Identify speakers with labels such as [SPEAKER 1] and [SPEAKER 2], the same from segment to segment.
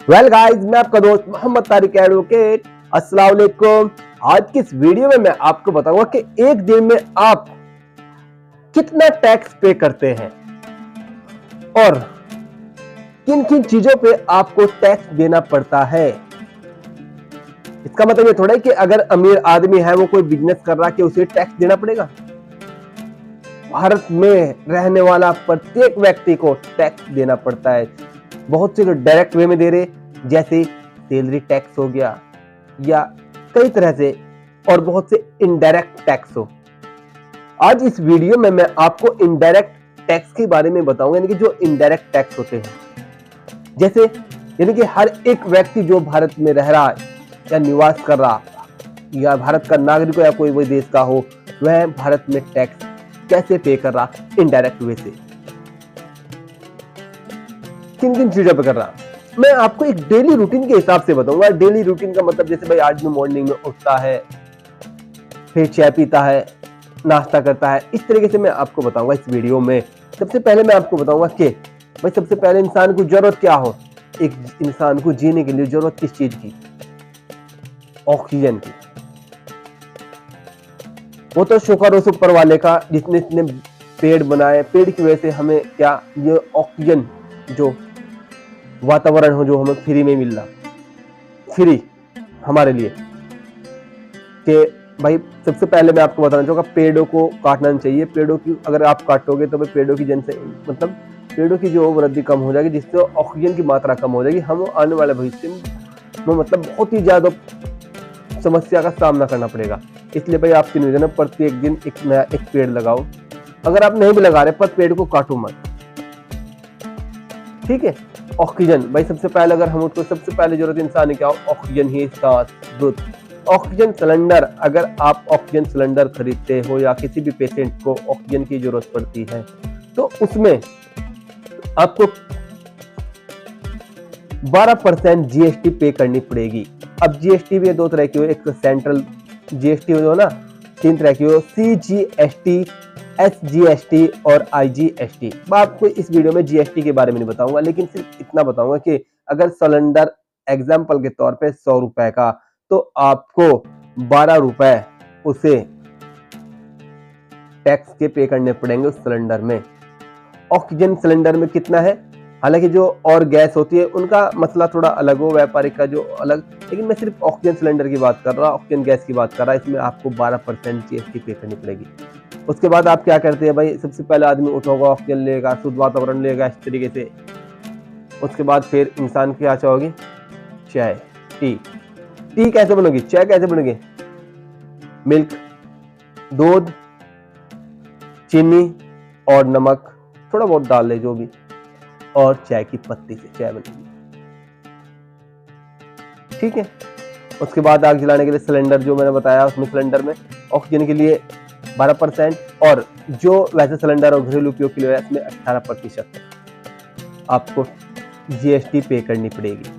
[SPEAKER 1] Well guys, मैं आपका दोस्त मोहम्मद तारिक एडवोकेट। अस्सलाम वालेकुम। आज की इस वीडियो में मैं आपको बताऊंगा कि एक दिन में आप कितना टैक्स पे करते हैं और किन किन चीजों पे आपको टैक्स देना पड़ता है। इसका मतलब ये थोड़ा है कि अगर अमीर आदमी है, वो कोई बिजनेस कर रहा है, कि उसे टैक्स देना पड़ेगा। भारत में रहने वाला प्रत्येक व्यक्ति को टैक्स देना पड़ता है। बहुत से लोग डायरेक्ट वे में दे रहे, जैसे सैलरी टैक्स हो गया या कई तरह से, और बहुत से इनडायरेक्ट टैक्स हो। आज इस वीडियो में मैं आपको इनडायरेक्ट टैक्स के बारे में बताऊंगा, यानी कि जो इनडायरेक्ट टैक्स होते हैं। जैसे यानी कि हर एक व्यक्ति जो भारत में रह रहा है या निवास कर रहा या भारत का नागरिक हो या कोई भी देश का हो, वह भारत में टैक्स कैसे पे कर रहा इनडायरेक्ट वे से, किन किन चीजों पे कर रहा। मैं आपको एक डेली रूटीन के हिसाब से बताऊंगा। डेली रूटीन का मतलब जैसे भाई आज में मॉर्निंग में उठता है, फिर चाय पीता है, नाश्ता करता है, इस तरीके से मैं आपको बताऊंगा इस वीडियो में। सबसे पहले मैं आपको बताऊंगा कि भाई सबसे पहले इंसान को जरूरत क्या हो। एक इंसान को जीने के लिए जरूरत किस चीज की? ऑक्सीजन की। वो तो शुक्र उस ऊपर वाले का जिसने इतने पेड़ बनाए, पेड़ की वजह से हमें क्या ये ऑक्सीजन जो वातावरण हो, जो हमें फ्री में मिल रहा, फ्री हमारे लिए। कि भाई सबसे पहले मैं आपको बताना चाहूंगा, पेड़ों को काटना नहीं चाहिए। पेड़ों की अगर आप काटोगे तो भाई पेड़ों की मतलब पेड़ों की जो वृद्धि कम हो जाएगी, जिससे ऑक्सीजन की मात्रा कम हो जाएगी। हम आने वाले भविष्य में मतलब बहुत ही ज्यादा समस्या का सामना करना पड़ेगा। इसलिए भाई आपकी निवेदन है, प्रत्येक दिन एक नया एक पेड़ लगाओ। अगर आप नहीं भी लगा रहे, पर पेड़ को काटो मत, ठीक है। ऑक्सीजन भाई सबसे पहले अगर हम उसको सबसे पहले जरूरत इंसान की क्या हो? ऑक्सीजन ही सांस, दूध। ऑक्सीजन सिलेंडर, अगर आप ऑक्सीजन सिलेंडर खरीदते हो या किसी भी पेशेंट को ऑक्सीजन की जरूरत पड़ती है, तो उसमें आपको 12% जीएसटी पे करनी पड़ेगी। अब जीएसटी भी दो तरह की हो, एक सेंट्रल जीएसटी हो ना, 3 तरह की हो, सीजीएसटी, एसजीएसटी और आईजीएसटी। मैं आपको इस वीडियो में जीएसटी के बारे में नहीं बताऊंगा, लेकिन सिर्फ इतना बताऊंगा कि अगर सिलेंडर एग्जाम्पल के तौर पे 100 रुपए का, तो आपको 12 रुपए उसे टैक्स के पे करने पड़ेंगे उस सिलेंडर में। ऑक्सीजन सिलेंडर में कितना है? हालांकि जो और गैस होती है उनका मसला थोड़ा अलग हो, व्यापारिक का जो अलग, लेकिन मैं सिर्फ ऑक्सीजन सिलेंडर की बात कर रहा हूँ, ऑक्सीजन गैस की बात कर रहा हूँ। इसमें आपको 12% जीएसटी पे करनी पड़ेगी। उसके बाद आप क्या करते हैं भाई, सबसे पहले आदमी उठोगा, ऑक्सीजन लेगा, शुद्ध वातावरण लेगा, इस तरीके से। उसके बाद फिर इंसान क्या चाहोगी? चाय, टी। टी कैसे बनोगी? चाय कैसे बनोगी? मिल्क, दूध, चीनी और नमक थोड़ा बहुत डाल ले, जो भी, और चाय की पत्ती से चाय बनेगी, ठीक है। उसके बाद आग जलाने के लिए सिलेंडर जो मैंने बताया, उसमें सिलेंडर में ऑक्सीजन के लिए 12% और जो वैसे सिलेंडर और घरेलू उपयोग के लिए इसमें 18% आपको जीएसटी पे करनी पड़ेगी।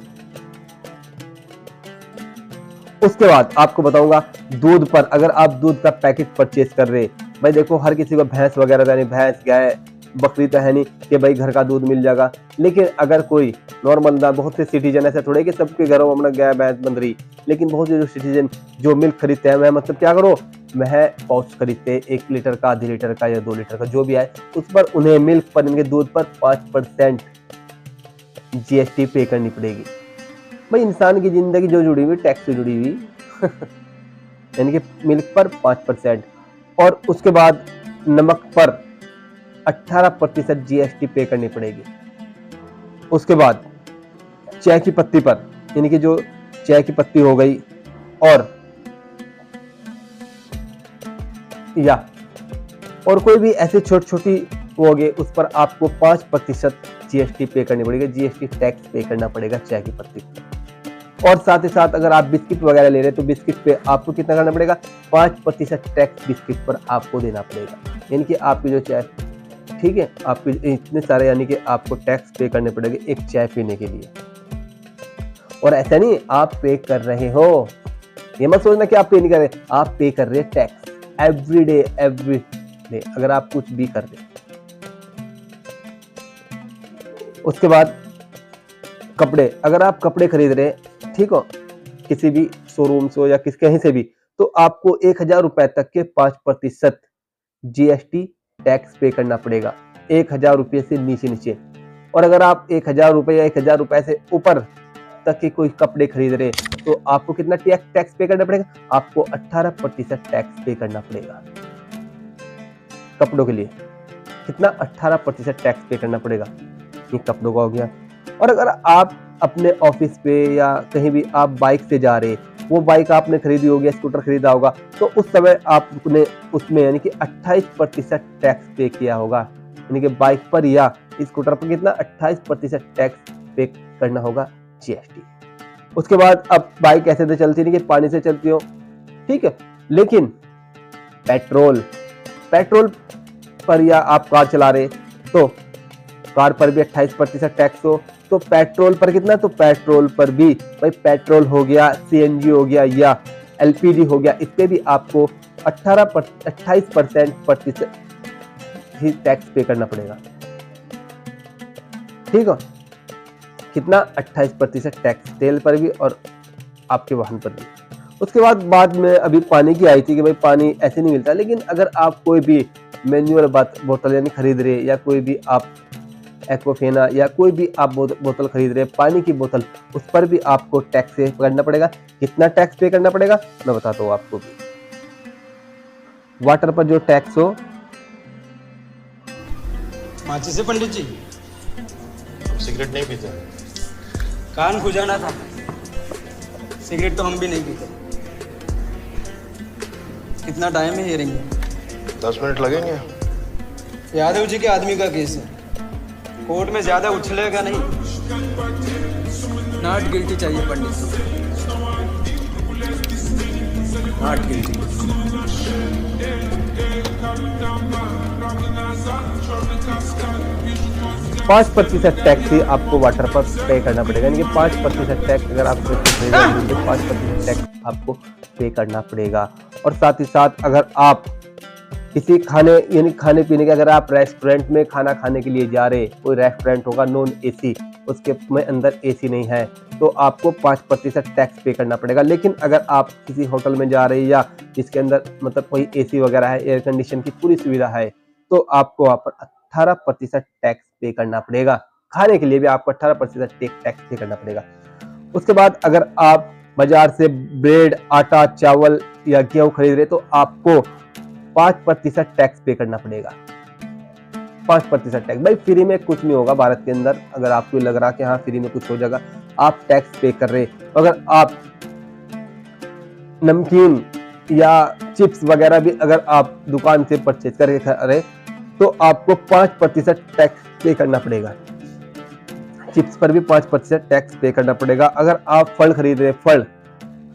[SPEAKER 1] उसके बाद आपको बताऊंगा दूध पर, अगर आप दूध का पैकेट परचेज कर रहे, भाई देखो हर किसी को भैंस वगैरह, यानी भैंस, गाय, बकरी तो है नहीं कि भाई घर का दूध मिल जाएगा। लेकिन अगर कोई नॉर्मल ना, बहुत से सिटीजन ऐसे थोड़े कि सबके घरों में अपना गाय भैंस बन रही, लेकिन बहुत से जो सिटीजन जो मिल्क खरीदते हैं, वह मतलब क्या करो, वह पाउच खरीदते 1 लीटर का, आधे लीटर का या 2 लीटर का, जो भी है, उस पर उन्हें मिल्क पर, इनके दूध पर 5% जीएसटी पे करनी पड़ेगी। भाई इंसान की जिंदगी जो जुड़ी हुई टैक्स से जुड़ी हुई यानी कि मिल्क पर 5%, और उसके बाद नमक पर 18% जीएसटी पे करनी पड़ेगी। उसके बाद चाय की पत्ती पर, यानी कि जो चाय की पत्ती हो गई, और कोई भी ऐसे छोटी छोटी हो गए, उस पर आपको 5% जीएसटी पे करनी पड़ेगी। जीएसटी टैक्स पे करना पड़ेगा चाय की पत्ती पर। और साथ ही साथ अगर आप बिस्किट वगैरह ले रहे हैं, तो बिस्किट पे आपको कितना करना पड़ेगा? 5% टैक्स बिस्किट पर आपको देना पड़ेगा। यानी कि आपकी जो चाय, ठीक है, आपके इतने सारे, यानी कि आपको टैक्स पे करने पड़ेंगे एक चाय पीने के लिए। और ऐसा नहीं आप पे कर रहे हो, ये मत सोचना कि आप पे नहीं कर रहे, आप पे कर रहे हैं टैक्स एवरी डे अगर आप कुछ भी कर रहे। उसके बाद कपड़े, अगर आप कपड़े खरीद रहे हैं, ठीक हो, किसी भी शोरूम से हो या कहीं से भी, तो आपको 1000 रुपए तक के 5% जीएसटी टैक्स पे करना पड़ेगा, 1000 रुपये से नीचे। और अगर आप 1000 रुपये या 1000 रुपए से ऊपर तक के कोई कपड़े खरीद रहे हैं, तो आपको कितना टैक्स पे करना पड़ेगा? आपको 18% टैक्स पे करना पड़ेगा। कपड़ों के लिए कितना? 18% टैक्स पे करना पड़ेगा। ये कपड़ों का हो गया। और अगर आप अपने ऑफिस पे या कहीं भी आप बाइक से जा रहे, वो बाइक आपने खरीदी होगी, स्कूटर खरीदा होगा, तो उस समय आपने उसमें यानी कि 28% टैक्स पे किया होगा, यानी कि बाइक पर या स्कूटर पर कितना? 28% टैक्स पे करना होगा जीएसटी। उसके बाद अब बाइक ऐसे तो चलती नहीं कि पानी से चलती हो, ठीक है, लेकिन पेट्रोल पर या आप कार चला रहे, तो कार पर भी 28% टैक्स हो, तो पेट्रोल पर कितना? तो पेट्रोल पर भी भाई, पेट्रोल हो गया, सीएनजी हो गया या एलपीजी हो गया, इस पे भी आपको 28% ही टैक्स पे करना पड़ेगा, ठीक है। कितना? 28% टैक्स तेल पर भी और आपके वाहन पर भी। उसके बाद में अभी पानी की आई थी कि भाई पानी ऐसे नहीं मिलता, लेकिन अगर आप कोई भी मैनुअल बोतल यानी खरीद रहे, या कोई भी आप एक्वाफेना या कोई भी आप बोतल खरीद रहे हैं, पानी की बोतल, उस पर भी आपको टैक्स पे करना पड़ेगा। कितना टैक्स पे करना पड़ेगा मैं बताता हूँ आपको भी। वाटर पर जो टैक्स हो,
[SPEAKER 2] माचिस से पंडित जी
[SPEAKER 3] सिगरेट नहीं पीते?
[SPEAKER 2] कान खुजाना था, सिगरेट तो हम भी नहीं पीते। कितना टाइम है हियरिंग में?
[SPEAKER 3] 10 मिनट लगेंगे।
[SPEAKER 2] यादव जी के आदमी का केस है, कोर्ट में ज्यादा उछलेगा नहीं। नॉट गिल्टी चाहिए पंडित जी, नॉट गिल्टी।
[SPEAKER 1] 5% टैक्स ही आपको वाटर पर पे करना पड़ेगा, यानी कि 5% टैक्स अगर आप 5% टैक्स आपको पे करना पड़ेगा। और साथ ही साथ अगर आप किसी खाने पीने के, अगर आप रेस्टोरेंट में खाना खाने के लिए जा रहे, कोई रेस्टोरेंट होगा नॉन एसी, उसके में अंदर एसी नहीं है, तो आपको 5% टैक्स पे करना पड़ेगा। लेकिन अगर आप किसी होटल में जा रहे हैं या जिसके अंदर मतलब कोई एसी वगैरह है, एयर कंडीशन की पूरी सुविधा है, तो आपको वहाँ पर 18% टैक्स पे करना पड़ेगा। खाने के लिए भी आपको 18% टैक्स पे करना पड़ेगा। उसके बाद अगर आप बाजार से ब्रेड, आटा, चावल या गेहूं खरीद रहे, तो आपको 5% टैक्स पे करना पड़ेगा। 5% टैक्स। भाई फ्री में कुछ नहीं होगा भारत के अंदर। अगर आपको लग रहा कि हाँ फ्री में कुछ हो जाएगा, आप टैक्स पे कर रहे। अगर आप नमकीन या चिप्स वगैरह भी अगर आप दुकान से परचेज करके खा रहे, तो आपको 5% टैक्स पे करना पड़ेगा। चिप्स पर भी 5% टैक्स पे करना पड़ेगा। अगर आप फल खरीद रहे, फल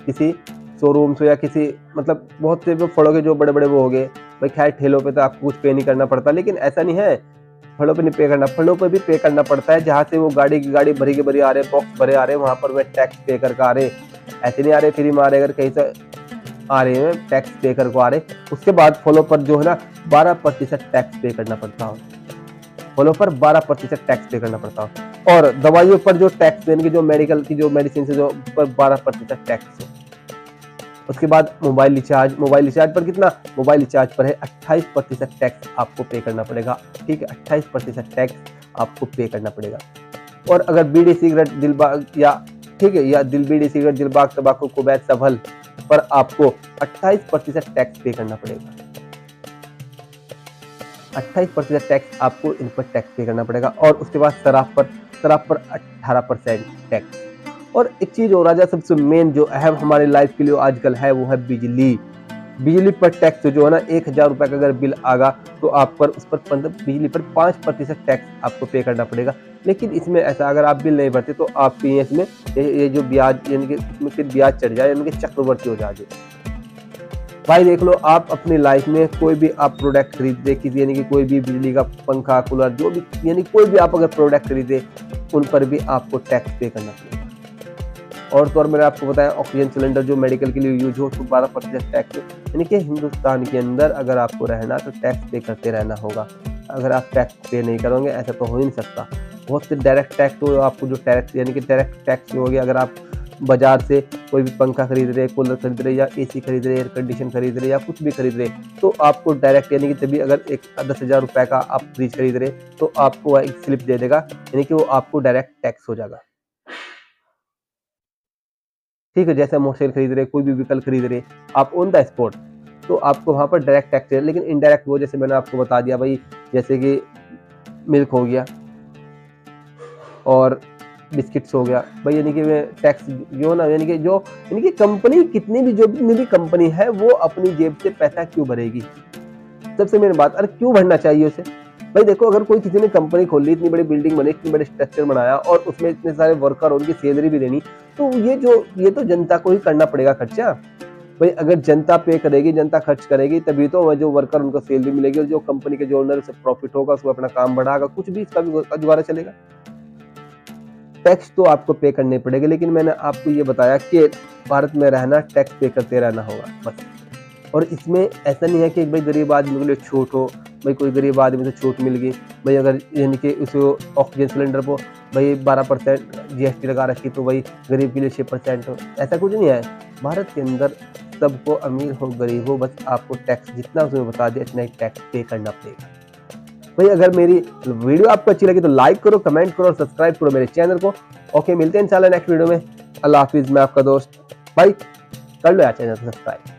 [SPEAKER 1] किसी शोरूम से या किसी मतलब बहुत से फलों के जो बड़े बड़े वो हो गए, भाई खैर ठेलों पे तो आपको कुछ पे नहीं करना पड़ता, लेकिन ऐसा नहीं है, फलों पे नहीं पे करना, फलों पे भी पे करना पड़ता है। जहाँ से वो गाड़ी भरी के भरी आ रहे, बॉक्स भरे आ रहे, वहां पर वे टैक्स पे करके आ रहे, ऐसे नहीं आ रहे फ्री में आ रहे, अगर कहीं से आ रहे हैं टैक्स पे करके आ रहे। उसके बाद फलों पर जो है ना 12% टैक्स पे करना पड़ता है, फलों पर 12% टैक्स पे करना पड़ता है। और दवाइयों पर जो टैक्स यानी कि जो मेडिकल की जो मेडिसिन से जो पर 12% टैक्स है। उसके बाद मोबाइल रिचार्ज पर कितना? मोबाइल रिचार्ज पर है 28% टैक्स आपको पे करना पड़ेगा, ठीक है, 28% टैक्स आपको पे करना पड़ेगा। और अगर बीड़ी सिगरेट दिलबाग या ठीक है या बीड़ी सिगरेट दिलबाग तंबाकू कुवैत सबल पर आपको 28% टैक्स पे करना पड़ेगा। 28% टैक्स आपको इन पर टैक्स पे करना पड़ेगा। और उसके बाद शराब पर 18% टैक्स। और एक चीज और राजा, सबसे मेन जो अहम हमारे लाइफ के लिए आजकल है, वो है बिजली पर टैक्स जो है ना, 1000 रुपए का अगर बिल आगा, तो आप पर उस पर बिजली पर 5% टैक्स आपको पे करना पड़ेगा। लेकिन इसमें ऐसा, अगर आप बिल नहीं भरते तो आपकी इसमें ये जो ब्याज यानी कि इसमें फिर ब्याज चढ़ जाए, यानी कि चक्रवर्ती हो जाए। भाई देख लो, आप अपनी लाइफ में कोई भी आप प्रोडक्ट खरीदते, किसी यानी कि कोई भी बिजली का पंखा, कूलर, जो भी यानी कोई भी आप अगर प्रोडक्ट खरीदे, उन पर भी आपको टैक्स पे करना पड़ेगा। और तो और मैंने आपको बताया, ऑक्सीजन सिलेंडर जो मेडिकल के लिए यूज हो, तो 12% टैक्स, यानी कि हिंदुस्तान के अंदर अगर आपको रहना तो टैक्स पे करते रहना होगा। अगर आप टैक्स पे नहीं करोगे, ऐसा तो हो ही नहीं सकता। बहुत से डायरेक्ट टैक्स तो आपको जो टैक्स यानी कि डायरेक्ट टैक्स हो गया, अगर आप बाजार से कोई भी पंखा खरीद रहे, कूलर खरीद रहे या एसी खरीद रहे, एयर कंडीशन खरीद रहे या कुछ भी खरीद रहे, तो आपको डायरेक्ट यानी कि तभी अगर एक 10,000 रुपये का आप फ्रिज खरीद रहे तो आपको एक स्लिप दे देगा, यानी कि वो आपको डायरेक्ट टैक्स हो जाएगा। ठीक है, जैसे मोटरसाइकिल खरीद रहे, कोई भी व्हीकल खरीद रहे आप ऑन द स्पॉट, तो आपको वहाँ पर डायरेक्ट टैक्स है। लेकिन इनडायरेक्ट वो जैसे मैंने आपको बता दिया भाई, जैसे कि मिल्क हो गया और बिस्किट्स हो गया भाई, यानी कि टैक्स जो ना यानी कि कंपनी कितनी भी जो भी कंपनी है वो अपनी जेब से पैसा क्यों भरेगी? सबसे मेन बात, अरे क्यों भरना चाहिए उसे? भाई देखो, अगर कोई किसी ने कंपनी खोली, इतनी बड़ी बिल्डिंग बनी, इतनी बड़े स्ट्रक्चर बनाया और उसमें इतने सारे वर्कर, उनकी सैलरी भी देनी, तो ये तो जनता को ही करना पड़ेगा खर्चा। भाई अगर जनता पे करेगी, जनता खर्च करेगी, तभी तो जो वर्कर उनको सैलरी मिलेगी और जो कंपनी के जो ओनर से प्रॉफिट होगा उसको अपना काम बढ़ाएगा, कुछ भी इसका भी गुजारा चलेगा। टैक्स तो आपको पे करने पड़ेगा, लेकिन मैंने आपको ये बताया कि भारत में रहना टैक्स पे करते रहना होगा बस। और इसमें ऐसा नहीं है कि भाई गरीब आदमी के लिए छूट हो, भाई कोई गरीब आदमी से छूट मिल गई, भाई अगर यानी कि उस ऑक्सीजन सिलेंडर को भाई 12% GST लगा रखी तो भाई गरीब के लिए 6% हो, ऐसा कुछ नहीं है। भारत के अंदर सबको, अमीर हो गरीब हो, बस आपको टैक्स जितना उसमें बता दिया इतना ही टैक्स पे करना पड़ेगा। भाई अगर मेरी वीडियो आपको अच्छी लगी तो लाइक करो, कमेंट करो और सब्सक्राइब करो मेरे चैनल को। ओके, मिलते हैं इंशाल्लाह नेक्स्ट वीडियो में। अल्लाह हाफिज़, मैं आपका दोस्त भाई, कर लो यार चैनल सब्सक्राइब।